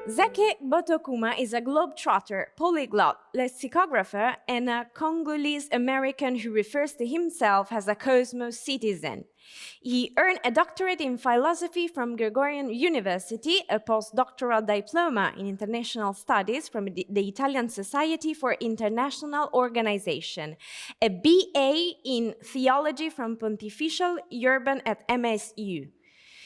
Zekeh Gbotokuma is a globetrotter, polyglot, lexicographer, and a Congolese-American who refers to himself as a cosmos citizen. He earned a doctorate in philosophy from Gregorian University, a postdoctoral diploma in international studies from the Italian Society for International Organization, a BA in theology from Pontifical Urban at MSU.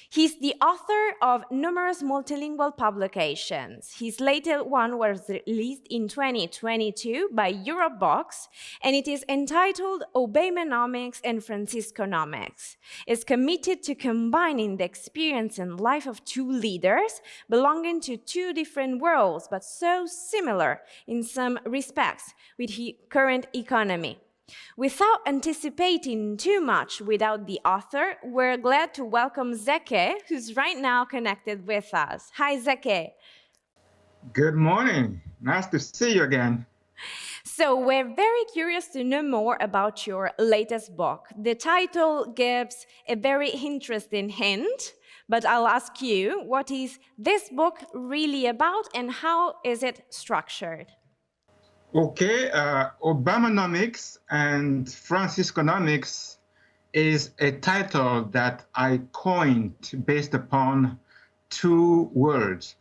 He's the author of numerous multilingual publications. His latest one was released in 2022 by Eurobox, and it is entitled Obamanomics and Francisconomics. It's committed to combining the experience and life of two leaders belonging to two different worlds, but so similar in some respects with the current economy. Without anticipating too much without the author, we're glad to welcome Zekeh, who's right now connected with us. Hi, Zekeh. Good morning. Nice to see you again. So we're very curious to know more about your latest book. The title gives a very interesting hint, but I'll ask you, what is this book really about and how is it structured? Okay, Obamanomics and Francisconomics is a title that I coined based upon two words.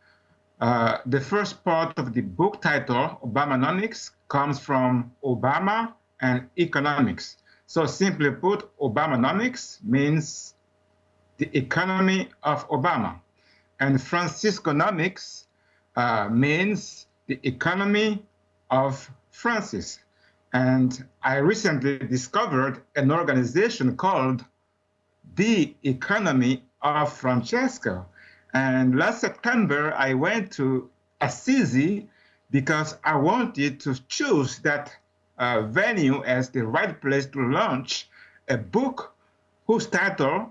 The first part of the book title, Obamanomics, comes from Obama and economics. So simply put, Obamanomics means the economy of Obama. And Francisconomics means the economy of Francis. And I recently discovered an organization called the Economy of Francesco. And last September, I went to Assisi because I wanted to choose that venue as the right place to launch a book whose title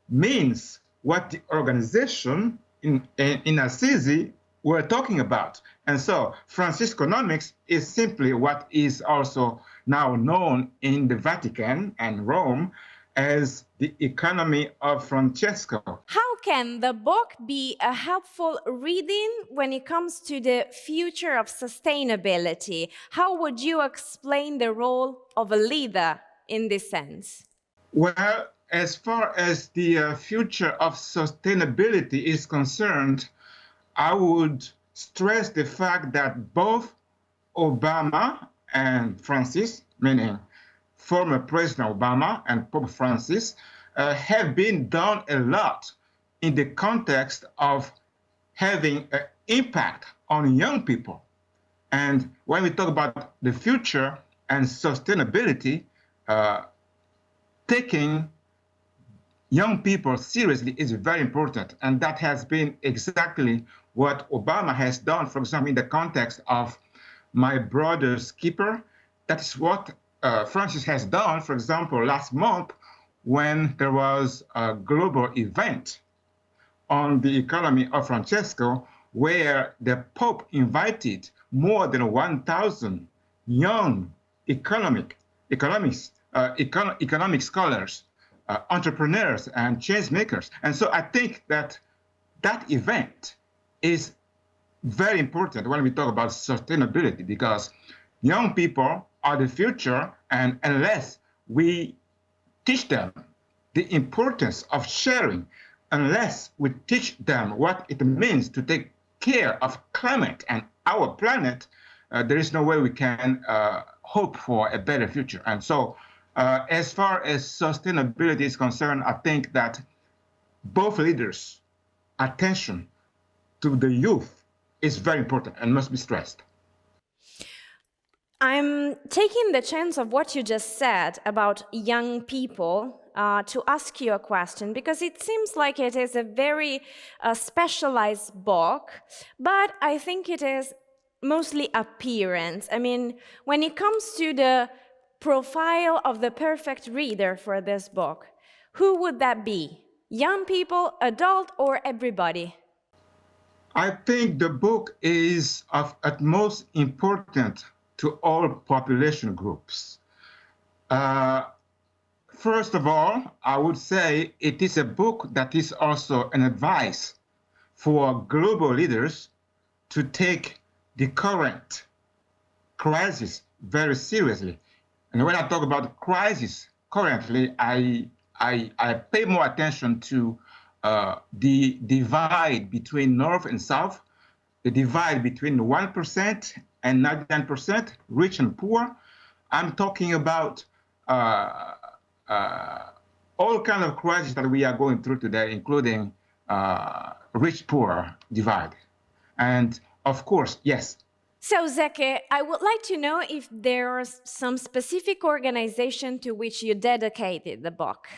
means what the organization in Assisi we're talking about. And so Francisconomics is simply what is also now known in the Vatican and Rome as the economy of Francesco. How can the book be a helpful reading when it comes to the future of sustainability? How would you explain the role of a leader in this sense? Well, as far as the future of sustainability is concerned, I would stress the fact that both Obama and Francis, meaning former President Obama and Pope Francis, have been done a lot in the context of having an impact on young people. And when we talk about the future and sustainability, taking young people seriously is very important. And that has been exactly what Obama has done, for example, in the context of My Brother's Keeper. That's what Francis has done, for example, last month when there was a global event on the economy of Francesco, where the Pope invited more than 1,000 young economic scholars, entrepreneurs, and change makers. And so I think that that event is very important when we talk about sustainability, because young people are the future, and unless we teach them the importance of sharing, unless we teach them what it means to take care of climate and our planet, there is no way we can hope for a better future. And so as far as sustainability is concerned, I think that both leaders' attention to the youth is very important and must be stressed. I'm taking the chance of what you just said about young people to ask you a question, because it seems like it is a very specialized book, but I think it is mostly appearance. I mean, when it comes to the profile of the perfect reader for this book, who would that be? Young people, adult, or everybody? I think the book is of utmost importance to all population groups. First of all, I would say it is a book that is also an advice for global leaders to take the current crisis very seriously. And when I talk about crisis currently, I pay more attention to the divide between North and South, the divide between 1% and 99%, rich and poor. I'm talking about all kinds of crises that we are going through today, including rich-poor divide. And of course, yes. So, Zekeh, I would like to know if there's some specific organization to which you dedicated the book.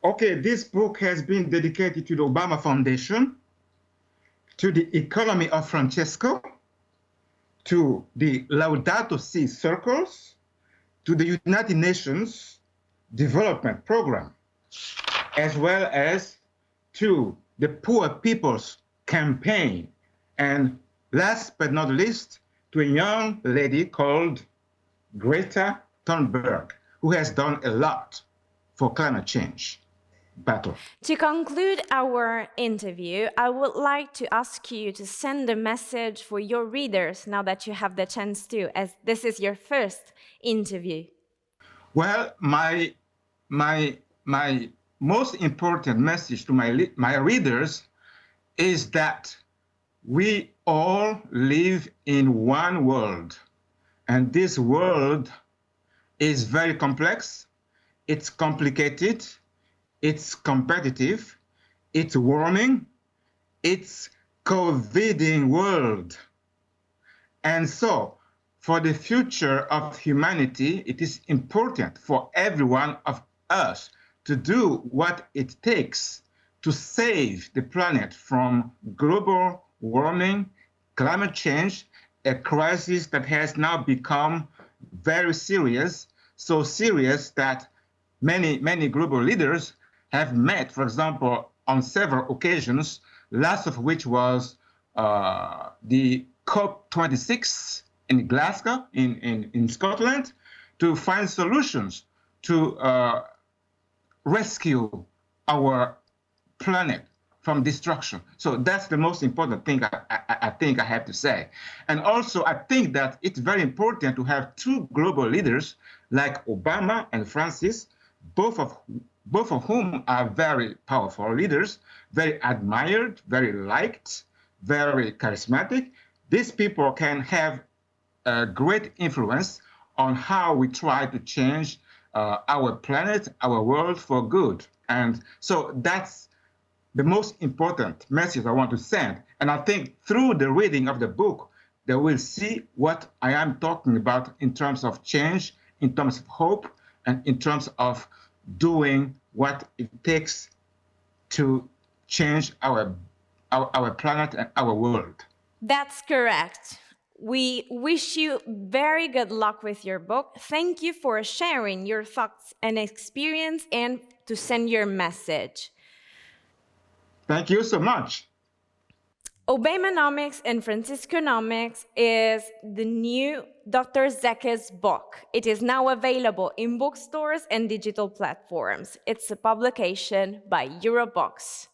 Okay, this book has been dedicated to the Obama Foundation, to the economy of Francesco, to the Laudato Si circles, to the United Nations Development Program, as well as to the Poor People's Campaign, and last but not least, to a young lady called Greta Thunberg, who has done a lot for climate change battle. To conclude our interview, I would like to ask you to send a message for your readers now that you have the chance to, as this is your first interview. Well, my most important message to my readers is that we all live in one world, and this world is very complex, it's complicated, it's competitive, it's warming, it's COVIDing world. And so, for the future of humanity, it is important for every one of us to do what it takes to save the planet from global warming, climate change, a crisis that has now become very serious, so serious that many global leaders have met, for example, on several occasions, last of which was the COP26 in Glasgow, in Scotland, to find solutions to rescue our planet from destruction. So that's the most important thing I think I have to say. And also, I think that it's very important to have two global leaders like Obama and Francis, both of whom are very powerful leaders, very admired, very liked, very charismatic. These people can have a great influence on how we try to change our planet, our world for good. And so that's the most important message I want to send. And I think through the reading of the book, they will see what I am talking about in terms of change, in terms of hope, and in terms of doing what it takes to change our planet and our world. That's correct. We wish you very good luck with your book. Thank you for sharing your thoughts and experience and to send your message. Thank you so much. Obamanomics and Francisconomics is the new Dr. Zekeh's book. It is now available in bookstores and digital platforms. It's a publication by Eurobox.